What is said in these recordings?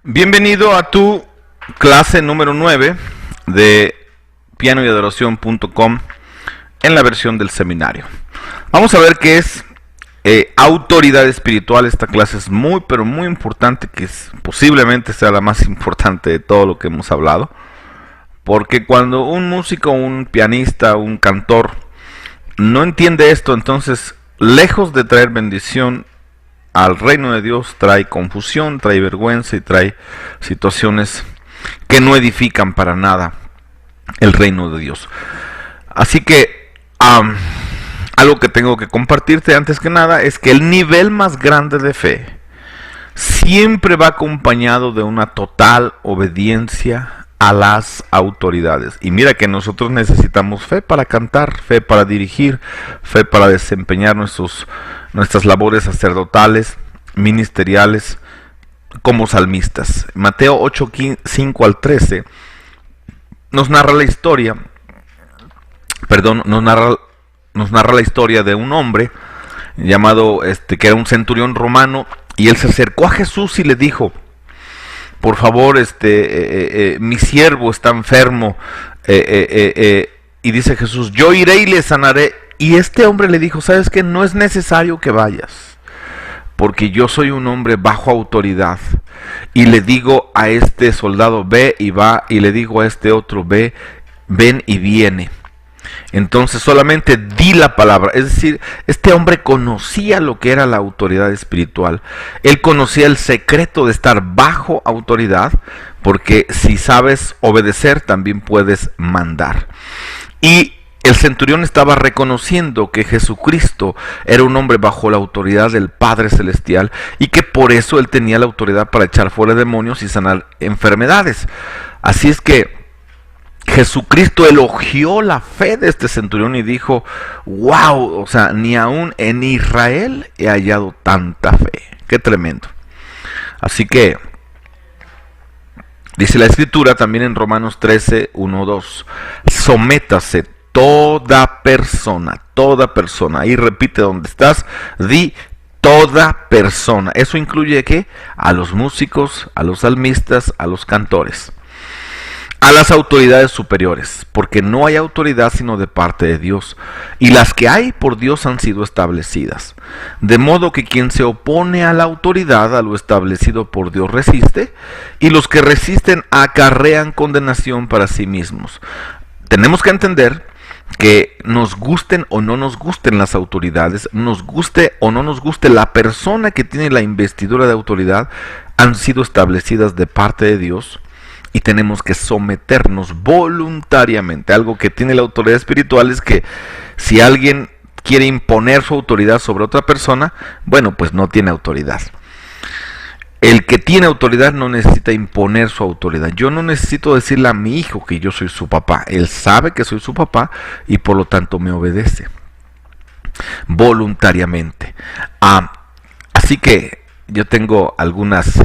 Bienvenido a tu clase número 9 de pianoyadoración.com en la versión del seminario. Vamos a ver qué es autoridad espiritual. Esta clase es muy, pero muy importante, posiblemente sea la más importante de todo lo que hemos hablado. Porque cuando un músico, un pianista, un cantor no entiende esto, entonces, lejos de traer bendición al reino de Dios, trae confusión, trae vergüenza y trae situaciones que no edifican para nada el reino de Dios. Así que algo que tengo que compartirte antes que nada es que el nivel más grande de fe siempre va acompañado de una total obediencia a las autoridades. Y mira que nosotros necesitamos fe para cantar, fe para dirigir, fe para desempeñar nuestras labores sacerdotales, ministeriales, como salmistas. Mateo 8, 5 al 13 nos narra la historia, nos narra la historia de un hombre llamado, que era un centurión romano, y él se acercó a Jesús y le dijo: por favor, mi siervo está enfermo, y dice Jesús: yo iré y le sanaré. Y este hombre le dijo: ¿sabes qué? No es necesario que vayas, porque yo soy un hombre bajo autoridad, y le digo a este soldado: ve, y va, y le digo a este otro: ve, ven, y viene. Entonces solamente di la palabra. Es decir, este hombre conocía lo que era la autoridad espiritual. Él conocía el secreto de estar bajo autoridad, porque si sabes obedecer, también puedes mandar. Y el centurión estaba reconociendo que Jesucristo era un hombre bajo la autoridad del Padre Celestial, y que por eso él tenía la autoridad para echar fuera demonios y sanar enfermedades. Así es que Jesucristo elogió la fe de este centurión y dijo: wow, o sea, ni aún en Israel he hallado tanta fe. Qué tremendo. Así que dice la Escritura también en Romanos 13, 1, 2: sométase toda persona, ahí repite donde estás, di toda persona. Eso incluye ¿qué? A los músicos, a los salmistas, a los cantores, a las autoridades superiores, porque no hay autoridad sino de parte de Dios, y las que hay por Dios han sido establecidas. De modo que quien se opone a la autoridad, a lo establecido por Dios, resiste, y los que resisten acarrean condenación para sí mismos. Tenemos que entender que nos gusten o no nos gusten las autoridades, nos guste o no nos guste la persona que tiene la investidura de autoridad, han sido establecidas de parte de Dios, y tenemos que someternos voluntariamente. Algo que tiene la autoridad espiritual es que si alguien quiere imponer su autoridad sobre otra persona, bueno, pues no tiene autoridad. El que tiene autoridad no necesita imponer su autoridad. Yo no necesito decirle a mi hijo que yo soy su papá. Él sabe que soy su papá y por lo tanto me obedece voluntariamente. Así que yo tengo algunas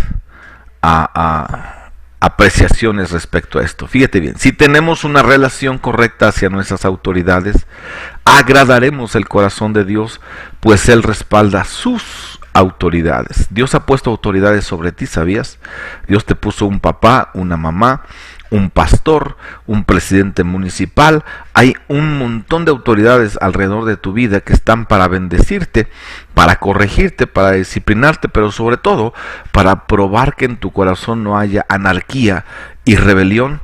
apreciaciones respecto a esto. Fíjate bien: si tenemos una relación correcta hacia nuestras autoridades, agradaremos el corazón de Dios, pues Él respalda sus autoridades. Dios ha puesto autoridades sobre ti, ¿sabías? Dios te puso un papá, una mamá, un pastor, un presidente municipal. Hay un montón de autoridades alrededor de tu vida que están para bendecirte, para corregirte, para disciplinarte, pero sobre todo para probar que en tu corazón no haya anarquía y rebelión,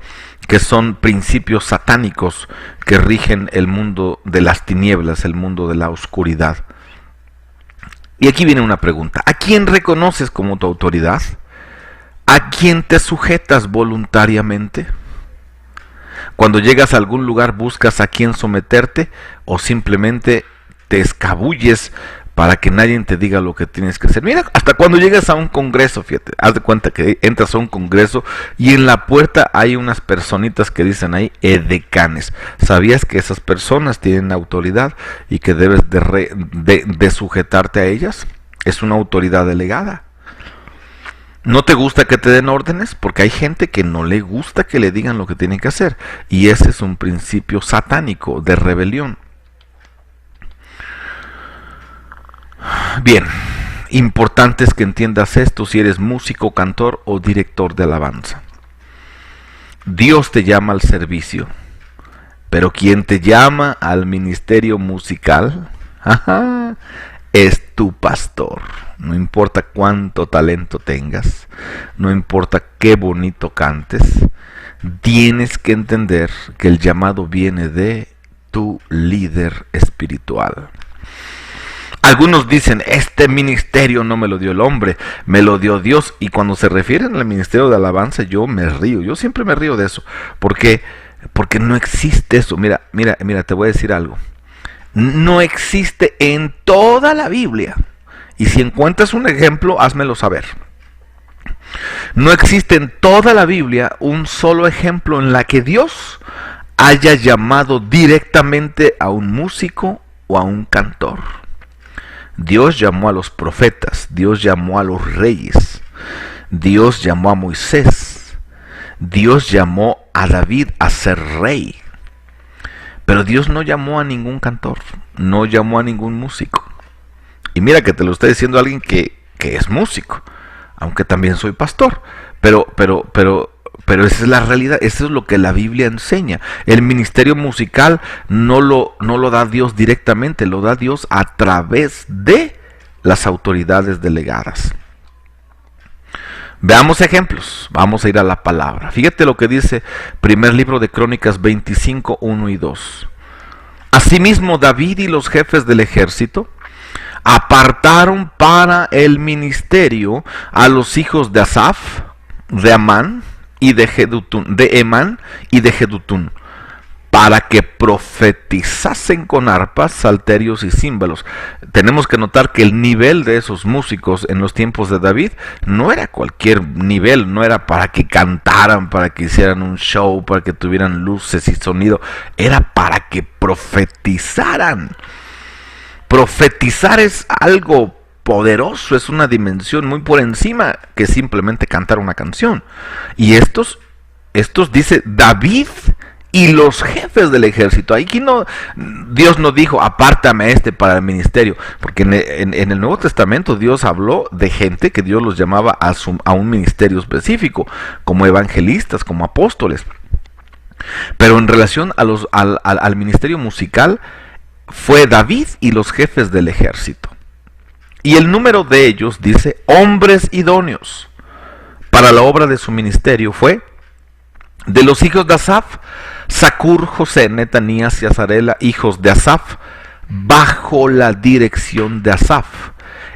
que son principios satánicos que rigen el mundo de las tinieblas, el mundo de la oscuridad. Y aquí viene una pregunta: ¿a quién reconoces como tu autoridad? ¿A quién te sujetas voluntariamente? Cuando llegas a algún lugar, ¿buscas a quién someterte o simplemente te escabulles para que nadie te diga lo que tienes que hacer? Mira, hasta cuando llegas a un congreso, fíjate, haz de cuenta que entras a un congreso y en la puerta hay unas personitas que dicen ahí edecanes. ¿Sabías que esas personas tienen autoridad y que debes de sujetarte a ellas? Es una autoridad delegada. ¿No te gusta que te den órdenes? Porque hay gente que no le gusta que le digan lo que tiene que hacer, y ese es un principio satánico de rebelión. Bien, Importante es que entiendas esto si eres músico, cantor o director de alabanza. Dios te llama al servicio, pero quien te llama al ministerio musical es tu pastor. No importa cuánto talento tengas, no importa qué bonito cantes, tienes que entender que el llamado viene de tu líder espiritual. Algunos dicen, este ministerio no me lo dio el hombre, me lo dio Dios. Y cuando se refieren al ministerio de alabanza, yo me río. Yo siempre me río de eso. Porque no existe eso. Mira, te voy a decir algo. No existe en toda la Biblia. Y si encuentras un ejemplo, házmelo saber. No existe en toda la Biblia un solo ejemplo en la que Dios haya llamado directamente a un músico o a un cantor. Dios llamó a los profetas, Dios llamó a los reyes, Dios llamó a Moisés, Dios llamó a David a ser rey. Pero Dios no llamó a ningún cantor, no llamó a ningún músico. Y mira que te lo está diciendo alguien que es músico, aunque también soy pastor. Pero esa es la realidad, eso es lo que la Biblia enseña. El ministerio musical no lo da Dios directamente, lo da Dios a través de las autoridades delegadas. Veamos ejemplos, vamos a ir a la palabra. Fíjate lo que dice primer libro de Crónicas 25, 1 y 2. Asimismo David y los jefes del ejército apartaron para el ministerio a los hijos de Asaf, de Emán y de Jedutún, para que profetizasen con arpas, salterios y címbalos. Tenemos que notar que el nivel de esos músicos en los tiempos de David no era cualquier nivel, no era para que cantaran, para que hicieran un show, para que tuvieran luces y sonido, era para que profetizaran. Profetizar es algo poderoso, es una dimensión muy por encima que simplemente cantar una canción. Y estos dice David y los jefes del ejército. Aquí no, Dios no dijo apártame a este para el ministerio, porque en el Nuevo Testamento Dios habló de gente que Dios los llamaba a un ministerio específico, como evangelistas, como apóstoles. Pero en relación al ministerio musical, fue David y los jefes del ejército. Y el número de ellos, dice, hombres idóneos para la obra de su ministerio fue de los hijos de Asaf, Zacur, José, Netanías y Azarela, hijos de Asaf, bajo la dirección de Asaf,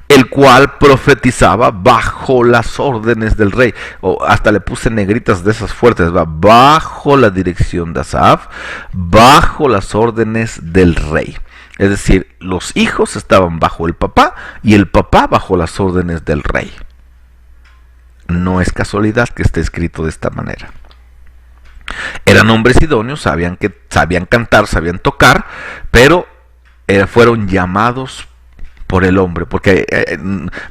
el cual profetizaba bajo las órdenes del rey. O hasta le puse negritas de esas fuertes, ¿va? Bajo la dirección de Asaf, bajo las órdenes del rey. Es decir, los hijos estaban bajo el papá y el papá bajo las órdenes del rey. No es casualidad que esté escrito de esta manera. Eran hombres idóneos, sabían cantar, sabían tocar, pero fueron llamados por el hombre, porque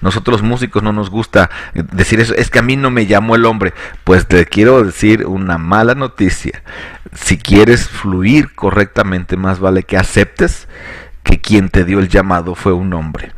nosotros los músicos no nos gusta decir eso, es que a mí no me llamó el hombre. Pues te quiero decir una mala noticia. Si quieres fluir correctamente, más vale que aceptes que quien te dio el llamado fue un hombre.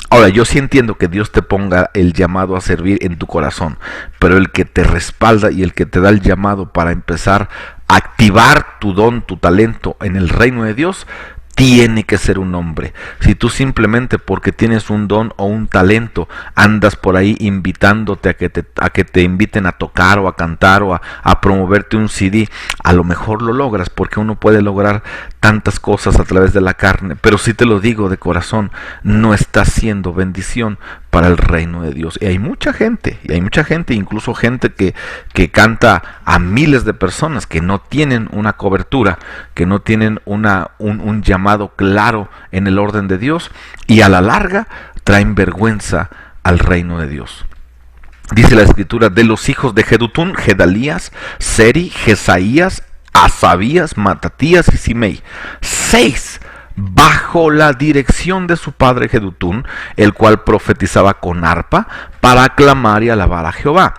Ahora, yo sí entiendo que Dios te ponga el llamado a servir en tu corazón, pero el que te respalda y el que te da el llamado para empezar a activar tu don, tu talento en el reino de Dios, tiene que ser un hombre. Si tú simplemente porque tienes un don o un talento andas por ahí invitándote a que te inviten a tocar o a cantar o a promoverte un CD, a lo mejor lo logras, porque uno puede lograr tantas cosas a través de la carne, pero sí te lo digo de corazón, no está siendo bendición para el reino de Dios. Y hay mucha gente, incluso gente que canta a miles de personas que no tienen una cobertura, que no tienen un llamado claro en el orden de Dios, y a la larga traen vergüenza al reino de Dios. Dice la escritura, de los hijos de Jedutún, Gedalías, Seri, Jesaías, Asabías, Matatías y Simei, 6 bajo la dirección de su padre Jedutún, el cual profetizaba con arpa para aclamar y alabar a Jehová.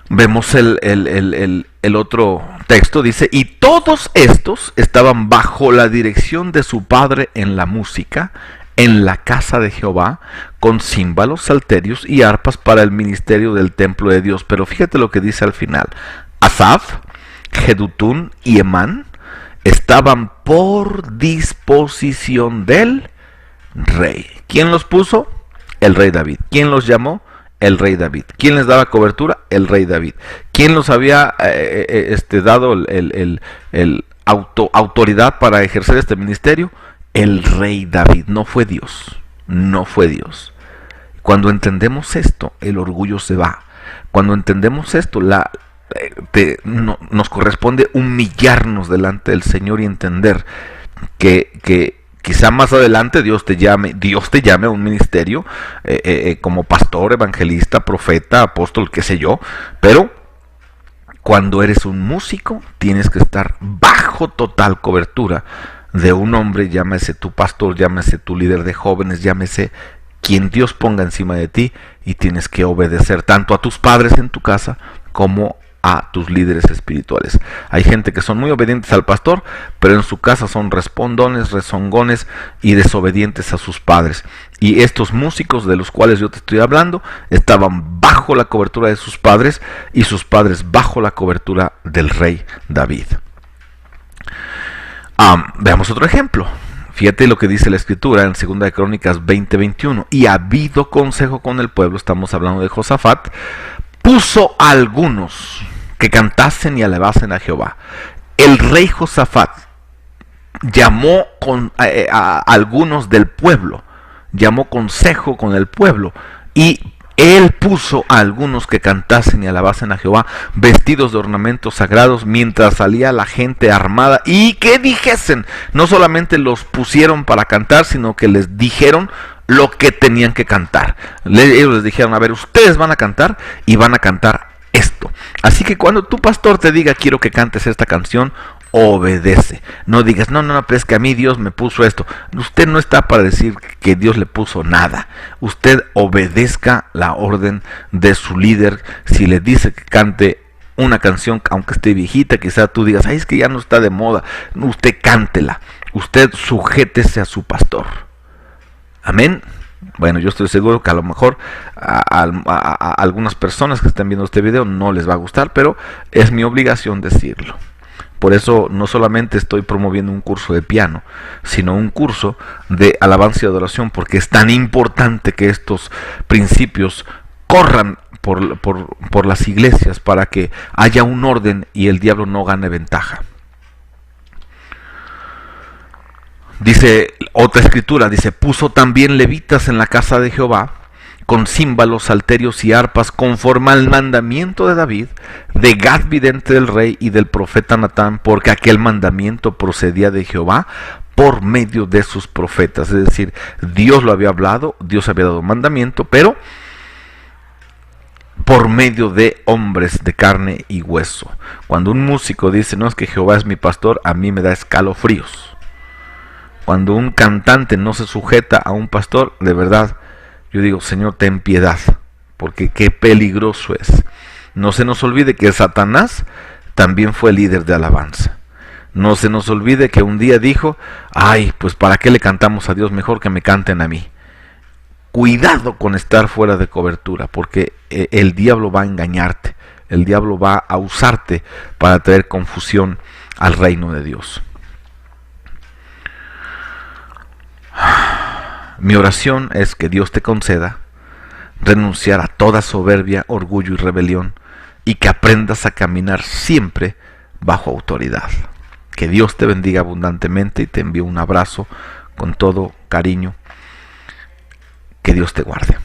Vemos el otro texto, dice, y todos estos estaban bajo la dirección de su padre en la música, en la casa de Jehová con címbalos, salterios y arpas para el ministerio del templo de Dios. Pero fíjate lo que dice al final. Asaf, Jedutún y Emán estaban por disposición del rey. ¿Quién los puso? El rey David. ¿Quién los llamó? El rey David. ¿Quién les daba cobertura? El rey David. ¿Quién los había dado autoridad para ejercer este ministerio? El rey David. No fue Dios. No fue Dios. Cuando entendemos esto, el orgullo se va. Cuando entendemos esto, nos corresponde humillarnos delante del Señor y entender que quizá más adelante Dios te llame a un ministerio como pastor, evangelista, profeta, apóstol, qué sé yo, pero cuando eres un músico tienes que estar bajo total cobertura de un hombre, llámese tu pastor, llámese tu líder de jóvenes, llámese quien Dios ponga encima de ti, y tienes que obedecer tanto a tus padres en tu casa como a tus líderes espirituales. Hay gente que son muy obedientes al pastor, pero en su casa son respondones, rezongones y desobedientes a sus padres. Y estos músicos de los cuales yo te estoy hablando estaban bajo la cobertura de sus padres, y sus padres bajo la cobertura del rey David. Veamos otro ejemplo. Fíjate lo que dice la escritura en 2 de Crónicas 20:21. Y habido consejo con el pueblo, estamos hablando de Josafat, puso a algunos que cantasen y alabasen a Jehová. El rey Josafat llamó a algunos del pueblo, llamó consejo con el pueblo, y él puso a algunos que cantasen y alabasen a Jehová, vestidos de ornamentos sagrados, mientras salía la gente armada, y que dijesen. No solamente los pusieron para cantar, sino que les dijeron lo que tenían que cantar. Ellos les dijeron: a ver, ustedes van a cantar, y van a cantar esto. Así que cuando tu pastor te diga: quiero que cantes esta canción, obedece. No digas: no, pero es que a mí Dios me puso esto. Usted no está para decir que Dios le puso nada. Usted obedezca la orden de su líder. Si le dice que cante una canción, aunque esté viejita, quizá tú digas: ay, es que ya no está de moda. Usted cántela. Usted sujétese a su pastor. Amén. Bueno, yo estoy seguro que a lo mejor a algunas personas que están viendo este video no les va a gustar, pero es mi obligación decirlo. Por eso no solamente estoy promoviendo un curso de piano, sino un curso de alabanza y adoración, porque es tan importante que estos principios corran por las iglesias para que haya un orden y el diablo no gane ventaja. Dice otra escritura, dice: puso también levitas en la casa de Jehová, con címbalos, salterios y arpas, conforme al mandamiento de David, de Gad vidente del rey y del profeta Natán, porque aquel mandamiento procedía de Jehová por medio de sus profetas. Es decir, Dios lo había hablado, Dios había dado mandamiento, pero por medio de hombres de carne y hueso. Cuando un músico dice: no, es que Jehová es mi pastor, a mí me da escalofríos. Cuando un cantante no se sujeta a un pastor, de verdad, yo digo: Señor, ten piedad, porque qué peligroso es. No se nos olvide que Satanás también fue líder de alabanza. No se nos olvide que un día dijo: ay, pues ¿para qué le cantamos a Dios? Mejor que me canten a mí. Cuidado con estar fuera de cobertura, porque el diablo va a engañarte. El diablo va a usarte para traer confusión al reino de Dios. Mi oración es que Dios te conceda renunciar a toda soberbia, orgullo y rebelión, y que aprendas a caminar siempre bajo autoridad. Que Dios te bendiga abundantemente y te envío un abrazo con todo cariño. Que Dios te guarde.